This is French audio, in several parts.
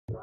Bonjour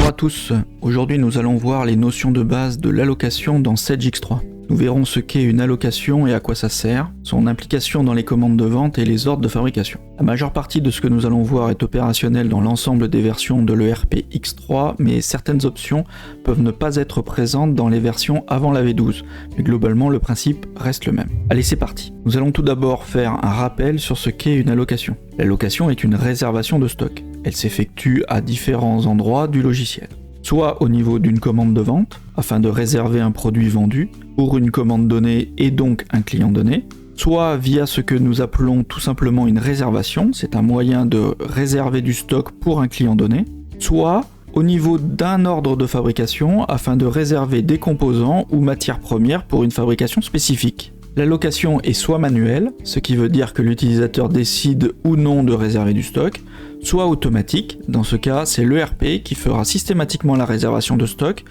à tous, aujourd'hui nous allons voir les notions de base de l'allocation dans Sage X3. Nous verrons ce qu'est une allocation et à quoi ça sert, son implication dans les commandes de vente et les ordres de fabrication. La majeure partie de ce que nous allons voir est opérationnel dans l'ensemble des versions de l'ERP X3, mais certaines options peuvent ne pas être présentes dans les versions avant la V12, mais globalement le principe reste le même. Allez, c'est parti. Nous allons tout d'abord faire un rappel sur ce qu'est une allocation. L'allocation est une réservation de stock. Elle s'effectue à différents endroits du logiciel. Soit au niveau d'une commande de vente, afin de réserver un produit vendu, pour une commande donnée et donc un client donné, soit via ce que nous appelons tout simplement une réservation, c'est un moyen de réserver du stock pour un client donné, soit au niveau d'un ordre de fabrication, afin de réserver des composants ou matières premières pour une fabrication spécifique. L'allocation est soit manuelle, ce qui veut dire que l'utilisateur décide ou non de réserver du stock, soit automatique, dans ce cas c'est l'ERP qui fera systématiquement la réservation de stock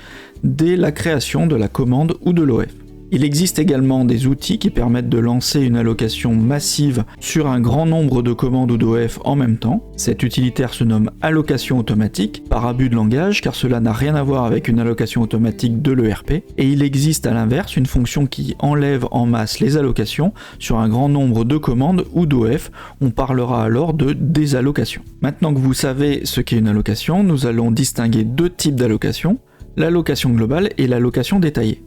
dès la création de la commande ou de l'OF. Il existe également des outils qui permettent de lancer une allocation massive sur un grand nombre de commandes ou d'OF en même temps. Cet utilitaire se nomme allocation automatique, par abus de langage car cela n'a rien à voir avec une allocation automatique de l'ERP, et il existe à l'inverse une fonction qui enlève en masse les allocations sur un grand nombre de commandes ou d'OF, on parlera alors de désallocation. Maintenant que vous savez ce qu'est une allocation, nous allons distinguer deux types d'allocations, l'allocation globale et l'allocation détaillée.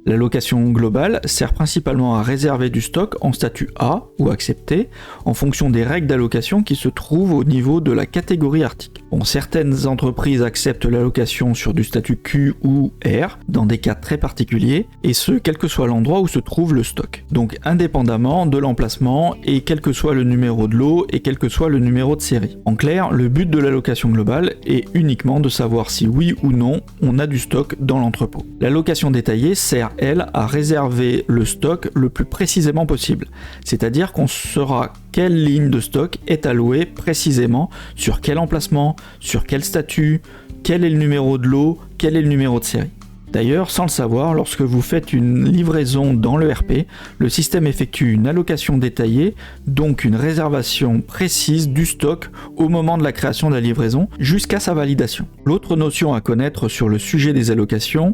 L'allocation globale sert principalement à réserver du stock en statut A ou accepté en fonction des règles d'allocation qui se trouvent au niveau de la catégorie article. Certaines entreprises acceptent l'allocation sur du statut Q ou R dans des cas très particuliers, et ce quel que soit l'endroit où se trouve le stock. Donc indépendamment de l'emplacement et quel que soit le numéro de lot et quel que soit le numéro de série. En clair, le but de l'allocation globale est uniquement de savoir si oui ou non on a du stock dans l'entrepôt. L'allocation détaillée sert elle à réserver le stock le plus précisément possible, c'est-à-dire qu'on saura quelle ligne de stock est allouée précisément sur quel emplacement, sur quel statut, quel est le numéro de lot, quel est le numéro de série. D'ailleurs, sans le savoir, lorsque vous faites une livraison dans l'ERP, le système effectue une allocation détaillée, donc une réservation précise du stock au moment de la création de la livraison jusqu'à sa validation. L'autre notion à connaître sur le sujet des allocations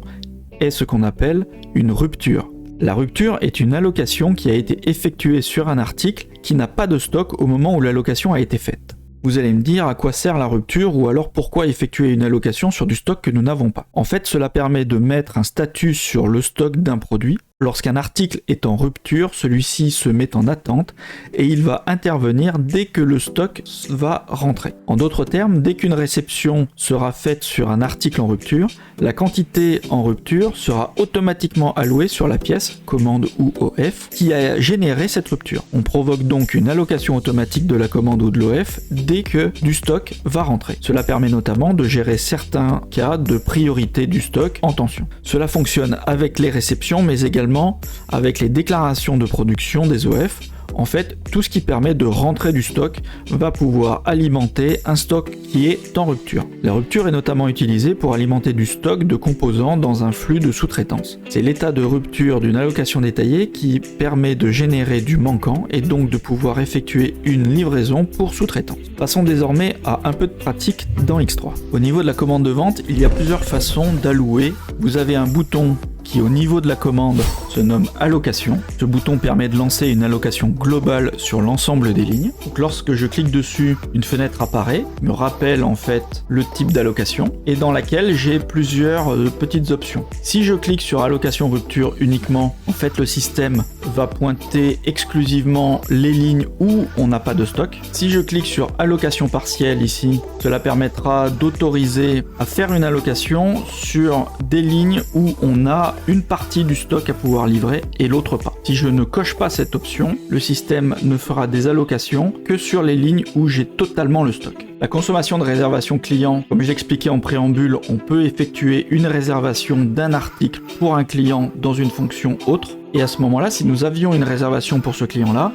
est ce qu'on appelle une rupture. La rupture est une allocation qui a été effectuée sur un article qui n'a pas de stock au moment où l'allocation a été faite. Vous allez me dire à quoi sert la rupture ou alors pourquoi effectuer une allocation sur du stock que nous n'avons pas. En fait, cela permet de mettre un statut sur le stock d'un produit. Lorsqu'un article est en rupture, celui-ci se met en attente et il va intervenir dès que le stock va rentrer. En d'autres termes, dès qu'une réception sera faite sur un article en rupture, la quantité en rupture sera automatiquement allouée sur la pièce, commande ou OF, qui a généré cette rupture. On provoque donc une allocation automatique de la commande ou de l'OF dès que du stock va rentrer. Cela permet notamment de gérer certains cas de priorité du stock en tension. Cela fonctionne avec les réceptions mais également avec les déclarations de production des OF. En fait, tout ce qui permet de rentrer du stock va pouvoir alimenter un stock qui est en rupture. La rupture est notamment utilisée pour alimenter du stock de composants dans un flux de sous-traitance. C'est l'état de rupture d'une allocation détaillée qui permet de générer du manquant et donc de pouvoir effectuer une livraison pour sous-traitance. Passons désormais à un peu de pratique dans X3. Au niveau de la commande de vente, il y a plusieurs façons d'allouer. Vous avez un bouton qui au niveau de la commande se nomme allocation. Ce bouton permet de lancer une allocation globale sur l'ensemble des lignes. Donc lorsque je clique dessus, une fenêtre apparaît, me rappelle en fait le type d'allocation et dans laquelle j'ai plusieurs petites options. Si je clique sur allocation rupture uniquement, en fait le système va pointer exclusivement les lignes où on n'a pas de stock. Si je clique sur allocation partielle ici, cela permettra d'autoriser à faire une allocation sur des lignes où on a une partie du stock à pouvoir livrer et l'autre pas. Si je ne coche pas cette option, le système ne fera des allocations que sur les lignes où j'ai totalement le stock. La consommation de réservation client, comme j'expliquais en préambule, on peut effectuer une réservation d'un article pour un client dans une fonction autre. Et à ce moment-là, si nous avions une réservation pour ce client-là,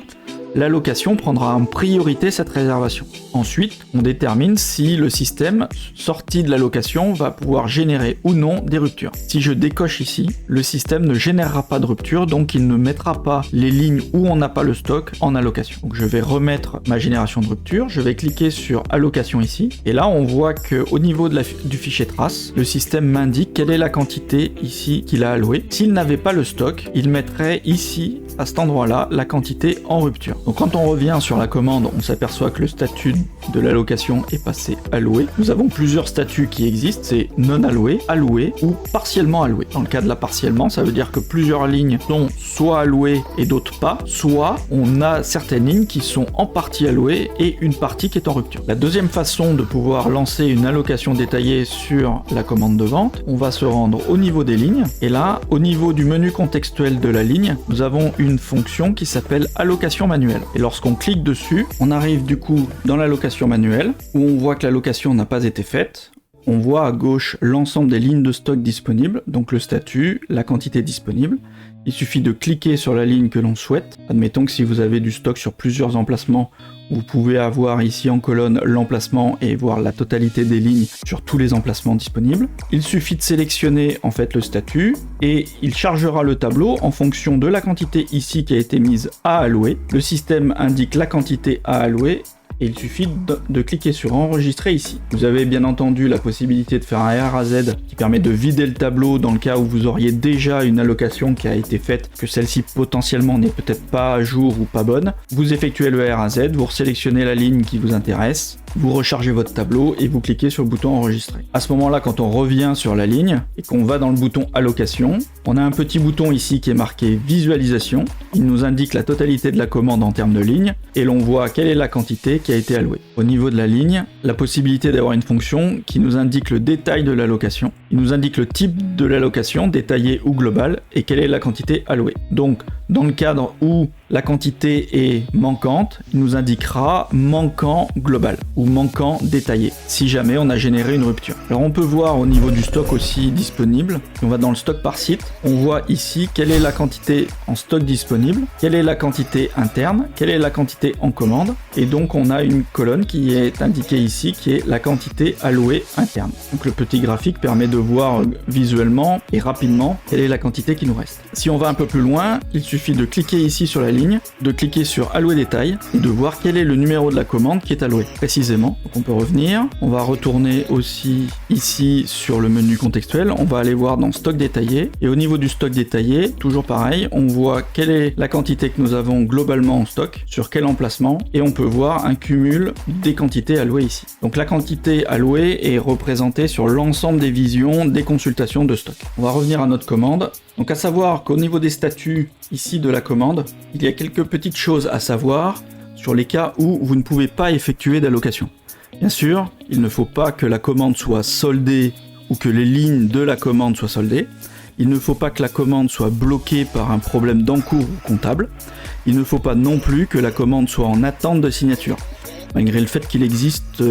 l'allocation prendra en priorité cette réservation. Ensuite, on détermine si le système, sorti de l'allocation, va pouvoir générer ou non des ruptures. Si je décoche ici, le système ne générera pas de rupture, donc il ne mettra pas les lignes où on n'a pas le stock en allocation. Donc je vais remettre ma génération de rupture, je vais cliquer sur allocation ici, et là on voit qu'au niveau du fichier trace, le système m'indique quelle est la quantité ici qu'il a allouée. S'il n'avait pas le stock, il mettrait ici, à cet endroit-là, la quantité en rupture. Donc quand on revient sur la commande, on s'aperçoit que le statut de l'allocation est passé alloué. Nous avons plusieurs statuts qui existent, c'est non alloué, alloué ou partiellement alloué. Dans le cas de la partiellement, ça veut dire que plusieurs lignes sont soit allouées et d'autres pas, soit on a certaines lignes qui sont en partie allouées et une partie qui est en rupture. La deuxième façon de pouvoir lancer une allocation détaillée sur la commande de vente, on va se rendre au niveau des lignes, et là, au niveau du menu contextuel de la ligne, nous avons une fonction qui s'appelle allocation manuelle. Et lorsqu'on clique dessus, on arrive du coup dans l'allocation manuelle, où on voit que l'allocation n'a pas été faite. On voit à gauche l'ensemble des lignes de stock disponibles, donc le statut, la quantité disponible. Il suffit de cliquer sur la ligne que l'on souhaite. Admettons que si vous avez du stock sur plusieurs emplacements, vous pouvez avoir ici en colonne l'emplacement et voir la totalité des lignes sur tous les emplacements disponibles. Il suffit de sélectionner en fait le statut et il chargera le tableau en fonction de la quantité ici qui a été mise à allouer. Le système indique la quantité à allouer. Et il suffit de cliquer sur enregistrer ici. Vous avez bien entendu la possibilité de faire un R à Z qui permet de vider le tableau dans le cas où vous auriez déjà une allocation qui a été faite, que celle-ci potentiellement n'est peut-être pas à jour ou pas bonne. Vous effectuez le R à Z, vous sélectionnez la ligne qui vous intéresse, vous rechargez votre tableau et vous cliquez sur le bouton enregistrer. À ce moment-là, quand on revient sur la ligne et qu'on va dans le bouton allocation, on a un petit bouton ici qui est marqué visualisation. Il nous indique la totalité de la commande en termes de lignes et l'on voit quelle est la quantité qui a été allouée. Au niveau de la ligne, la possibilité d'avoir une fonction qui nous indique le détail de l'allocation. Il nous indique le type de l'allocation, détaillé ou global, et quelle est la quantité allouée. Donc, dans le cadre où la quantité est manquante, il nous indiquera manquant global ou manquant détaillé, si jamais on a généré une rupture. Alors on peut voir au niveau du stock aussi disponible, si on va dans le stock par site, on voit ici quelle est la quantité en stock disponible, quelle est la quantité interne, quelle est la quantité en commande, et donc on a une colonne qui est indiquée ici, qui est la quantité allouée interne. Donc le petit graphique permet de voir visuellement et rapidement quelle est la quantité qui nous reste. Si on va un peu plus loin, il suffit de cliquer ici sur la ligne, de cliquer sur allouer détail et de voir quel est le numéro de la commande qui est alloué précisément. Donc on peut revenir, on va retourner aussi ici sur le menu contextuel, on va aller voir dans stock détaillé et au niveau du stock détaillé, toujours pareil, on voit quelle est la quantité que nous avons globalement en stock, sur quel emplacement et on peut voir un cumul des quantités allouées ici. Donc la quantité allouée est représentée sur l'ensemble des visions des consultations de stock. On va revenir à notre commande. Donc à savoir qu'au niveau des statuts ici de la commande, il y a quelques petites choses à savoir sur les cas où vous ne pouvez pas effectuer d'allocation. Bien sûr, il ne faut pas que la commande soit soldée ou que les lignes de la commande soient soldées. Il ne faut pas que la commande soit bloquée par un problème d'encours comptable. Il ne faut pas non plus que la commande soit en attente de signature, malgré le fait qu'il existe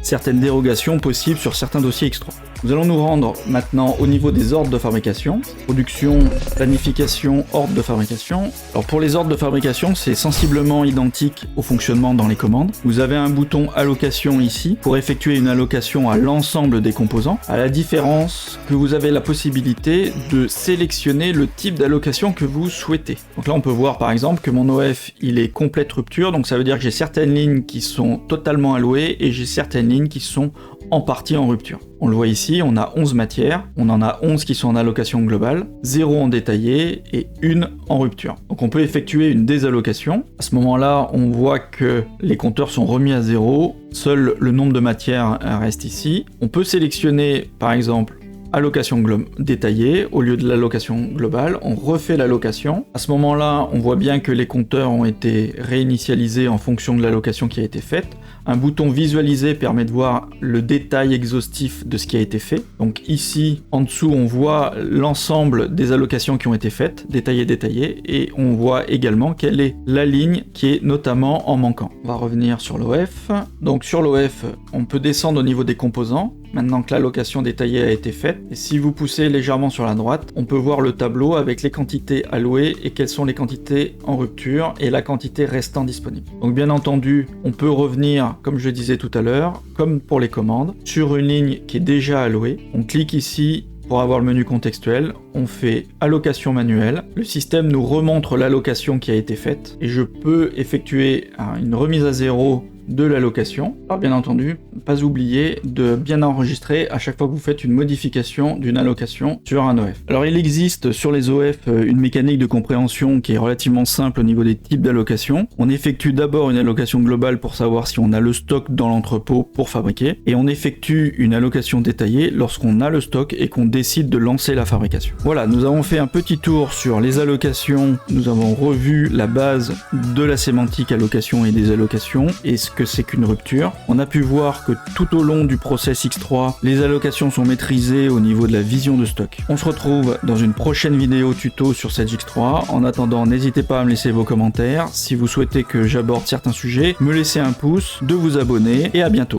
certaines dérogations possibles sur certains dossiers X3. Nous allons nous rendre maintenant au niveau des ordres de fabrication, production, planification, ordre de fabrication. Alors pour les ordres de fabrication, c'est sensiblement identique au fonctionnement dans les commandes. Vous avez un bouton allocation ici pour effectuer une allocation à l'ensemble des composants, à la différence que vous avez la possibilité de sélectionner le type d'allocation que vous souhaitez. Donc là on peut voir par exemple que mon OF il est complète rupture, donc ça veut dire que j'ai certaines lignes qui sont totalement allouées et j'ai certaines lignes qui sont en partie en rupture. On le voit ici, on a 11 matières, on en a 11 qui sont en allocation globale, 0 en détaillé et 1 en rupture. Donc on peut effectuer une désallocation. À ce moment-là, on voit que les compteurs sont remis à 0, seul le nombre de matières reste ici. On peut sélectionner par exemple allocation détaillée au lieu de l'allocation globale, on refait l'allocation. À ce moment-là, on voit bien que les compteurs ont été réinitialisés en fonction de l'allocation qui a été faite. Un bouton visualiser permet de voir le détail exhaustif de ce qui a été fait. Donc ici, en dessous, on voit l'ensemble des allocations qui ont été faites, détaillées, et on voit également quelle est la ligne qui est notamment en manquant. On va revenir sur l'OF. Donc sur l'OF, on peut descendre au niveau des composants. maintenant que l'allocation détaillée a été faite. Et si vous poussez légèrement sur la droite, on peut voir le tableau avec les quantités allouées et quelles sont les quantités en rupture et la quantité restant disponible. Donc bien entendu, on peut revenir, comme je disais tout à l'heure, comme pour les commandes, sur une ligne qui est déjà allouée. On clique ici pour avoir le menu contextuel, on fait allocation manuelle, le système nous remontre l'allocation qui a été faite et je peux effectuer une remise à zéro de l'allocation. Alors bien entendu, pas oublier de bien enregistrer à chaque fois que vous faites une modification d'une allocation sur un OF. Alors il existe sur les OF une mécanique de compréhension qui est relativement simple au niveau des types d'allocations. On effectue d'abord une allocation globale pour savoir si on a le stock dans l'entrepôt pour fabriquer, et on effectue une allocation détaillée lorsqu'on a le stock et qu'on décide de lancer la fabrication. Voilà, nous avons fait un petit tour sur les allocations, nous avons revu la base de la sémantique allocation et des allocations, et ce que c'est qu'une rupture. On a pu voir que tout au long du process X3, les allocations sont maîtrisées au niveau de la vision de stock. On se retrouve dans une prochaine vidéo tuto sur Sage X3. En attendant, n'hésitez pas à me laisser vos commentaires. Si vous souhaitez que j'aborde certains sujets, me laisser un pouce, de vous abonner, et à bientôt.